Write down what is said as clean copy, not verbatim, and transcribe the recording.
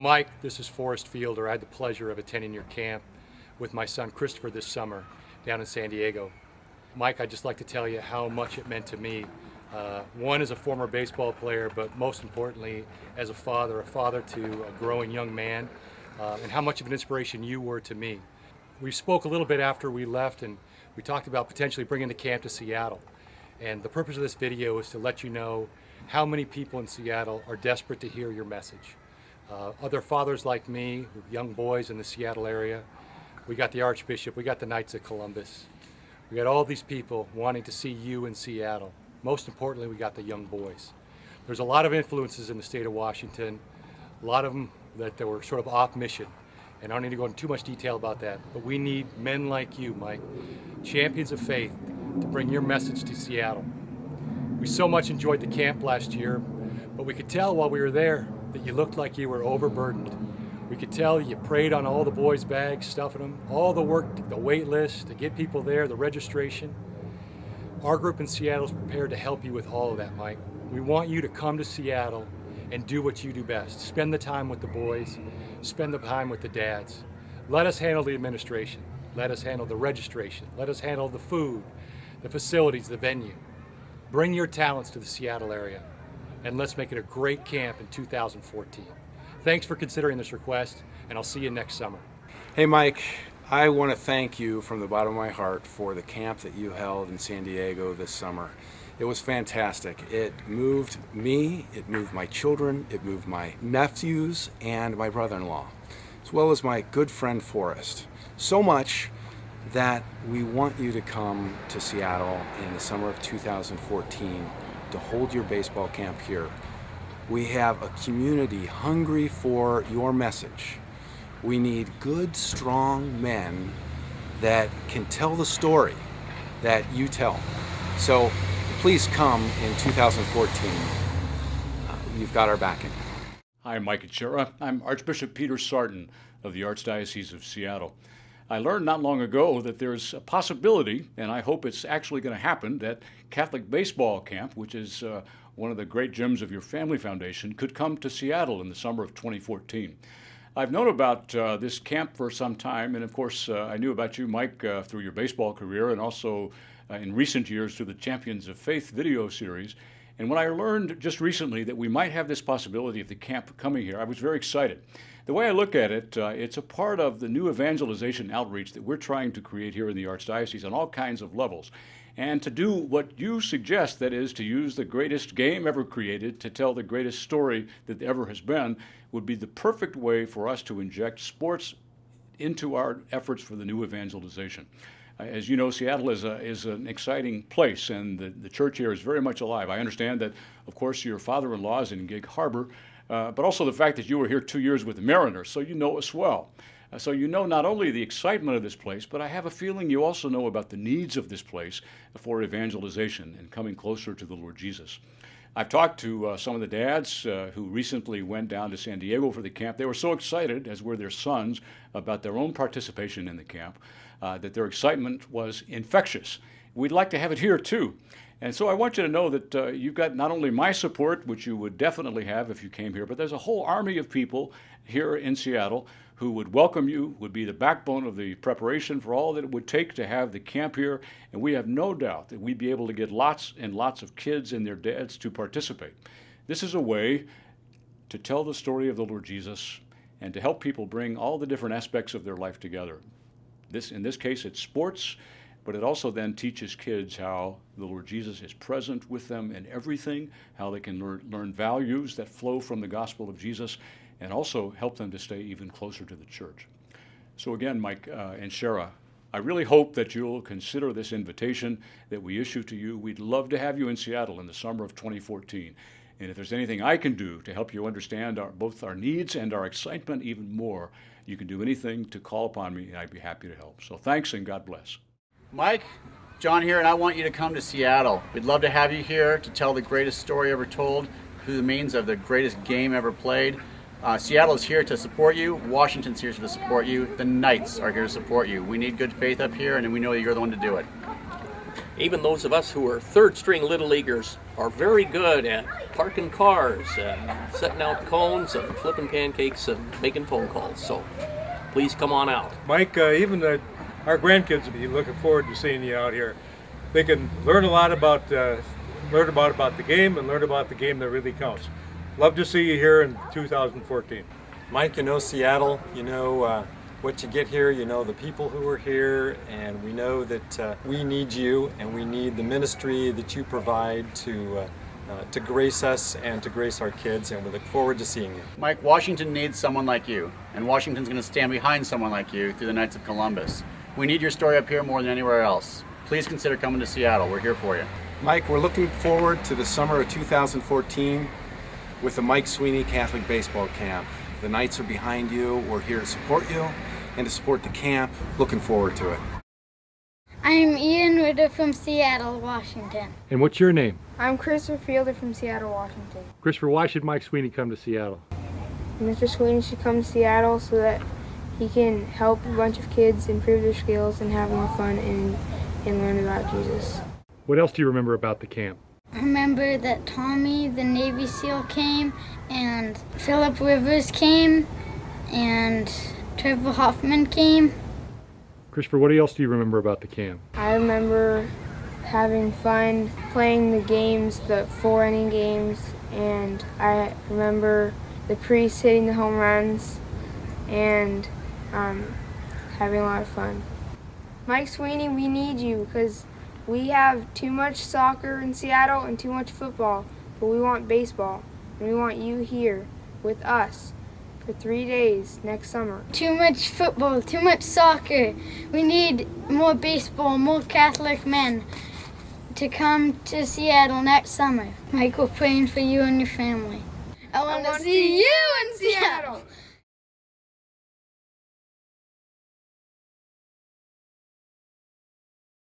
Mike, this is Forrest Fielder. I had the pleasure of attending your camp with my son Christopher this summer down in San Diego. Mike, I'd just like to tell you how much it meant to me. One, as a former baseball player, but most importantly, as a father to a growing young man, and how much of an inspiration you were to me. We spoke a little bit after we left, and we talked about potentially bringing the camp to Seattle. And the purpose of this video is to let you know how many people in Seattle are desperate to hear your message. Other fathers like me, with young boys in the Seattle area, we got the Archbishop, we got the Knights of Columbus. We got all these people wanting to see you in Seattle. Most importantly, we got the young boys. There's a lot of influences in the state of Washington, a lot of them that were sort of off mission. And I don't need to go into too much detail about that, but we need men like you, Mike, champions of faith, to bring your message to Seattle. We so much enjoyed the camp last year, but we could tell while we were there that you looked like you were overburdened. We could tell you prayed on all the boys' bags, stuffing them, all the work, the wait list, to get people there, the registration. Our group in Seattle is prepared to help you with all of that, Mike. We want you to come to Seattle and do what you do best. Spend the time with the boys, spend the time with the dads. Let us handle the administration. Let us handle the registration. Let us handle the food, the facilities, the venue. Bring your talents to the Seattle area, and let's make it a great camp in 2014. Thanks for considering this request, and I'll see you next summer. Hey Mike, I want to thank you from the bottom of my heart for the camp that you held in San Diego this summer. It was fantastic. It moved me, it moved my children, it moved my nephews and my brother-in-law, as well as my good friend Forrest. So much that we want you to come to Seattle in the summer of 2014 to hold your baseball camp here. We have a community hungry for your message. We need good, strong men that can tell the story that you tell. So please come in 2014. You've got our backing. Hi, I'm Mike and Shara. I'm Archbishop Peter Sarton of the Archdiocese of Seattle. I learned not long ago that there's a possibility, and I hope it's actually going to happen, that Catholic Baseball Camp, which is one of the great gems of your family foundation, could come to Seattle in the summer of 2014. I've known about this camp for some time, and of course I knew about you, Mike, through your baseball career, and also in recent years through the Champions of Faith video series. And when I learned just recently that we might have this possibility of the camp coming here, I was very excited. The way I look at it, it's a part of the new evangelization outreach that we're trying to create here in the Archdiocese on all kinds of levels. And to do what you suggest, that is, to use the greatest game ever created to tell the greatest story that ever has been, would be the perfect way for us to inject sports into our efforts for the new evangelization. As you know, Seattle is an exciting place, and the church here is very much alive. I understand that, of course, your father-in-law is in Gig Harbor, but also the fact that you were here 2 years with the Mariners, so you know us well. So you know not only the excitement of this place, but I have a feeling you also know about the needs of this place for evangelization and coming closer to the Lord Jesus. I've talked to some of the dads who recently went down to San Diego for the camp. They were so excited, as were their sons, about their own participation in the camp, that their excitement was infectious. We'd like to have it here too. And so I want you to know that you've got not only my support, which you would definitely have if you came here, but there's a whole army of people here in Seattle who would welcome you, would be the backbone of the preparation for all that it would take to have the camp here. And we have no doubt that we'd be able to get lots and lots of kids and their dads to participate. This is a way to tell the story of the Lord Jesus and to help people bring all the different aspects of their life together. In this case, it's sports, but it also then teaches kids how the Lord Jesus is present with them in everything, how they can learn values that flow from the gospel of Jesus, and also help them to stay even closer to the church. So again, Mike and Shara, I really hope that you'll consider this invitation that we issue to you. We'd love to have you in Seattle in the summer of 2014. And if there's anything I can do to help you understand both our needs and our excitement even more, you can do anything to call upon me, and I'd be happy to help. So thanks, and God bless. Mike, John here, and I want you to come to Seattle. We'd love to have you here to tell the greatest story ever told through the means of the greatest game ever played. Seattle is here to support you. Washington's here to support you. The Knights are here to support you. We need good faith up here, and we know you're the one to do it. Even those of us who are third-string Little Leaguers are very good at parking cars and setting out cones and flipping pancakes and making phone calls. So please come on out. Mike, even our grandkids will be looking forward to seeing you out here. They can learn a lot about the game and learn about the game that really counts. Love to see you here in 2014. Mike, you know Seattle, you know what you get here, you know the people who are here, and we know that we need you and we need the ministry that you provide to grace us and to grace our kids, and we look forward to seeing you. Mike, Washington needs someone like you, and Washington's going to stand behind someone like you through the Knights of Columbus. We need your story up here more than anywhere else. Please consider coming to Seattle. We're here for you. Mike, we're looking forward to the summer of 2014 with the Mike Sweeney Catholic Baseball Camp. The Knights are behind you. We're here to support you and to support the camp. Looking forward to it. I'm Ian Ritter from Seattle, Washington. And what's your name? I'm Christopher Fielder from Seattle, Washington. Christopher, why should Mike Sweeney come to Seattle? Mr. Sweeney should come to Seattle so that he can help a bunch of kids improve their skills and have more fun and learn about Jesus. What else do you remember about the camp? I remember that Tommy, the Navy SEAL, came, and Philip Rivers came, and Trevor Hoffman came. Christopher, what else do you remember about the camp? I remember having fun playing the games, the 4-inning games, and I remember the priests hitting the home runs and having a lot of fun. Mike Sweeney, we need you because we have too much soccer in Seattle and too much football, but we want baseball, and we want you here with us for 3 days next summer. Too much football, too much soccer. We need more baseball, more Catholic men to come to Seattle next summer. Mike, we're praying for you and your family. I want to see you in